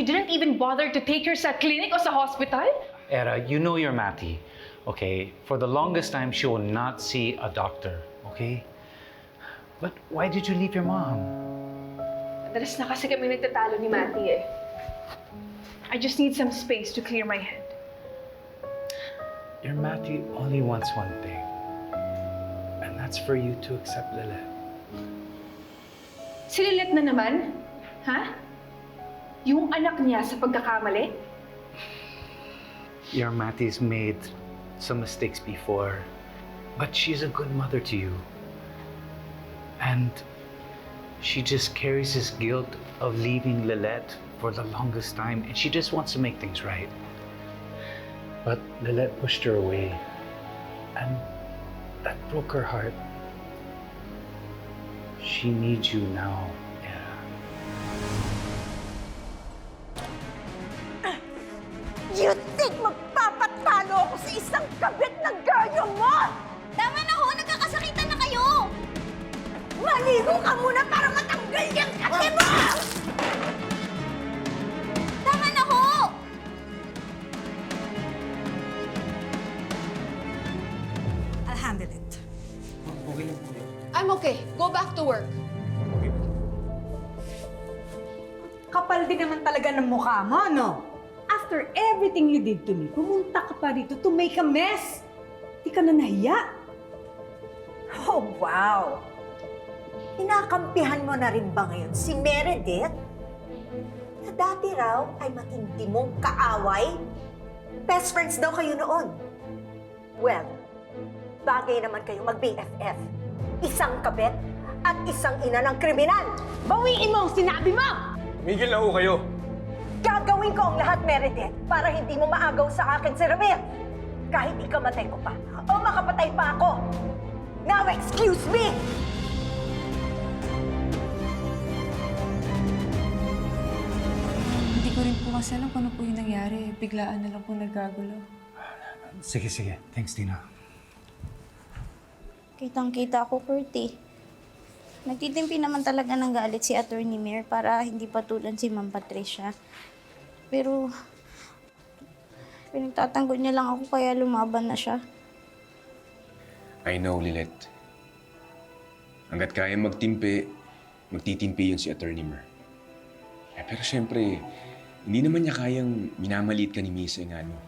you didn't even bother to take her sa clinic o sa hospital? Era, you know your Matty, okay? For the longest time, she will not see a doctor, okay? But why did you leave your mom? Madalas na kasi kami nagtatalo ni Matty eh. I just need some space to clear my head. Your Matty only wants one thing, and that's for you to accept Lilith. Si Lilith na naman? Ha? Yung anak niya sa pagkakamali? Your Matty's made some mistakes before, but she's a good mother to you. And she just carries this guilt of leaving Lilith for the longest time, and she just wants to make things right. But Lilith pushed her away, and that broke her heart. She needs you now, Era. You think magpapatalo ako sa isang kabit ng garyo mo? Tama na ho! Nagkakasakitan na kayo! Maligo ka muna para matanggal yung kate mo! Tama na ho! I'll handle it. Okay lang po. I'm okay. Go back to work. Kapal din naman talaga ng mukha mo, no? After everything you did to me, pumunta ka pa dito to make a mess. Di ka na nahiya. Oh, wow. Inakampihan mo na rin ba ngayon si Meredith? Na dati raw ay matindi mong kaaway? Best friends daw kayo noon. Well, bagay naman kayong mag-BFF. Isang kabet at isang ina ng kriminal. Bawiin mo ang sinabi mo! Miguel na ho kayo. Gagawin ko ang lahat, Meredith, para hindi mo maagaw sa akin si Ramir. Kahit ikamatay ko pa o makapatay pa ako. Now excuse me! Hindi ko rin po kasi alam kung ano po yung nangyari. Biglaan na lang po nagkagulo. Sige, sige. Thanks, Tina. Kitang-kita ako, Curty. Nagtitimpi naman talaga ng galit si Attorney Mayor para hindi patulan si Ma'am Patricia. Pero, pinagtatanggol niya lang ako kaya lumaban na siya. I know, Lilith. Hanggat kaya magtimpi, magtitimpi yun si Attorney Mer. Pero siyempre, hindi naman niya kayang minamaliit ka ni Miss Engano.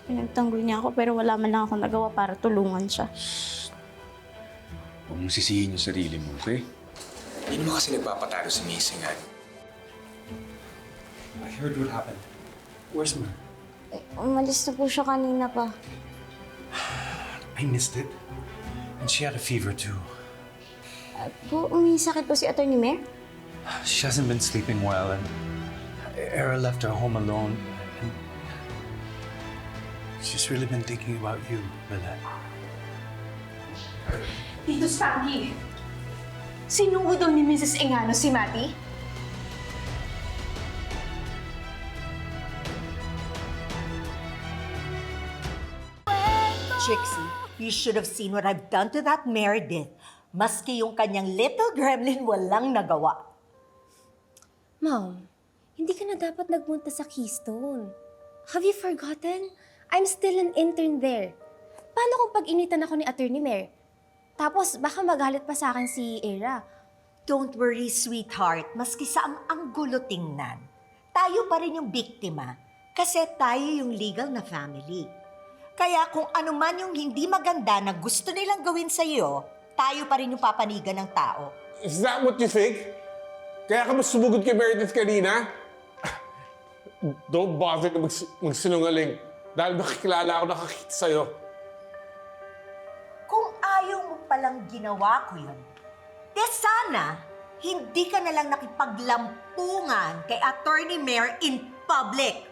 Pinagtanggol niya ako pero wala man lang ako nagawa para tulungan siya. Huwag mong sisihin yung sarili mo, okay? Hindi naman kasi nagpapatalo si Miss Engano. I heard what happened. Where's Mer? Umalis na po siya kanina pa. I missed it. And she had a fever too. Umisakit po si Attorney Mayor? She hasn't been sleeping well, and Era left her home alone. And she's really been thinking about you, Lilith. Tito Stanley, sinuho daw ni Mrs. Engano si Matty? Trixie, you should have seen what I've done to that Meredith. Maski yung kanyang little gremlin walang nagawa. Mom, hindi ka na dapat nagpunta sa Keystone. Have you forgotten? I'm still an intern there. Paano kung pag-initan ako ni Attorney Mayor? Tapos baka magalit pa sa akin si Era. Don't worry, sweetheart. Maski sa ang gulo tingnan, tayo pa rin yung biktima kasi tayo yung legal na family. Kaya kung ano man yung hindi maganda na gusto nilang gawin sa iyo, tayo pa rin yung papanigan ng tao. Is that what you think? Kaya ka mas sumugod kay Meredith kanina? Don't bother na magsinungaling dahil makikilala ako nakakita sa'yo. Kung ayaw mo palang ginawa ko yun, de sana hindi ka nalang nakipaglampungan kay Attorney Mayor in public.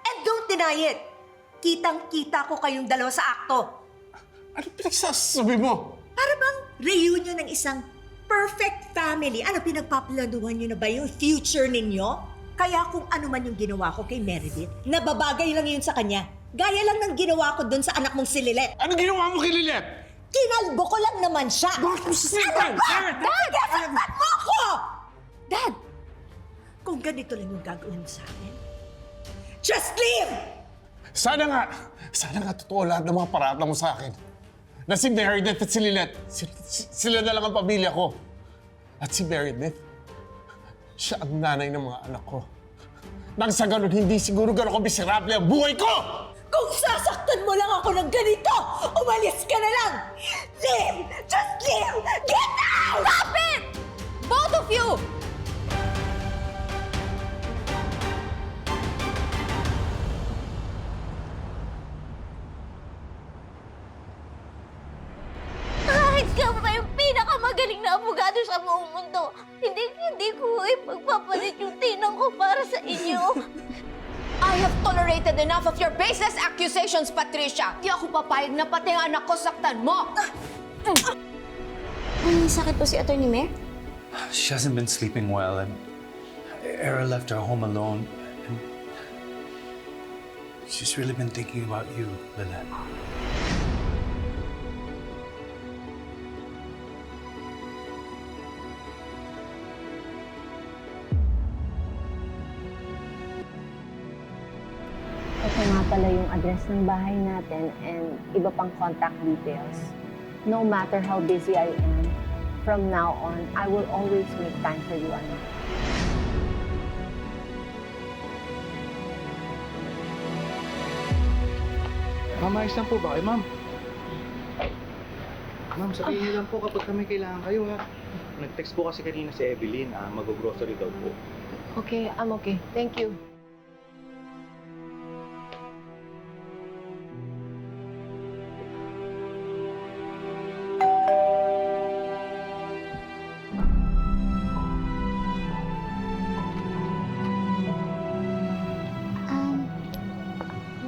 And don't deny it. Kitang-kita ko kayong dalawa sa akto. Ano pinagsasabi mo? Para bang reunion ng isang perfect family. Ano, pinagpaplanuhan nyo na ba yung future ninyo? Kaya kung ano man yung ginawa ko kay Meredith, nababagay lang yun sa kanya. Gaya lang ng ginawa ko dun sa anak mong si Lilith. Ano ginawa mo kay Lilith? Kinalbo ko lang naman siya. Bakit mo sasaktan? Dad! Nasasaktan mo ako! Dad! Kung ganito lang yung gagawin mo sa akin, just leave! Sana nga totoo lahat ng mga parata mo sa akin. Na si Meredith at si Lynette, sila na lang ang pamilya ko. At si Meredith, siya ang nanay ng mga anak ko. Nang sa ganun, hindi siguro gano'n kabisirable ang buhay ko! Kung sasaktan mo lang ako ng ganito, umalis ka na lang! Leave! Just leave! Get out! Stop it! Both of you! Kahit ka pa yung pinakamagaling na abogado sa buong mundo, hindi ko ipagpapalit yung tinang ko para sa inyo. I have tolerated enough of your baseless accusations, Patricia! Di ako papayag na pati ang anak ko saktan mo! May sakit po si Atty. Mer? She hasn't been sleeping well, and Era left her home alone. And she's really been thinking about you, Lynette. Ito nga pala yung address ng bahay natin and iba pang contact details. No matter how busy I am, from now on, I will always make time for you, anak. Ma'am, ayos lang po ba kayo, ma'am? Ma'am, sabihin niyo lang po kapag kami kailangan kayo, ha? Nag-text po kasi kanina si Evelyn, mag-grocery daw po. Okay, I'm okay. Thank you.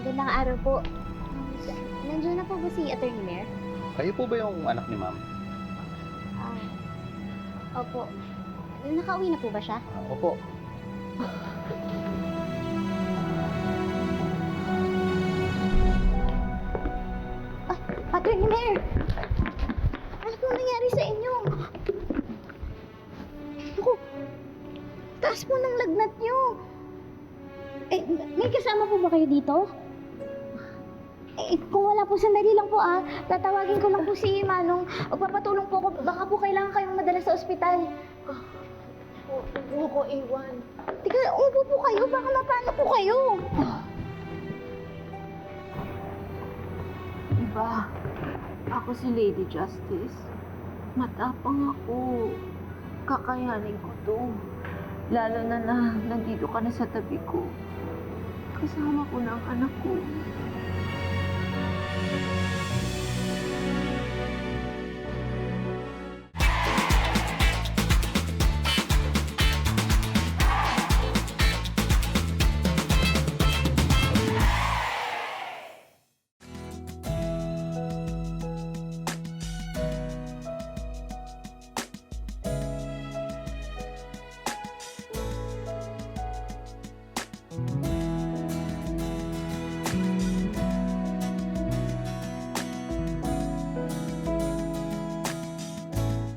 Magandang araw po. Nandiyan na po ba si Atty. Mer? Kayo po ba yung anak ni ma'am? Opo. Nakauwi na po ba siya? Opo. Atty. Mer! Ano po nangyari sa inyo? Naku, taas po ng lagnat niyo. Eh, may kasama po ba kayo dito? Eh, kung wala po, sandali lang po tatawagin ko lang po si Manong. Magpapatulong po ako. Baka po kailangan kayong madala sa ospital. Huwag mo ko iwan. Tika, umupo po kayo. Baka mapano po kayo. Diba, ako si Lady Justice. Matapang ako. Kakayanin ko to. Lalo na nandito ka na sa tabi ko. Kasama ko na ang anak ko.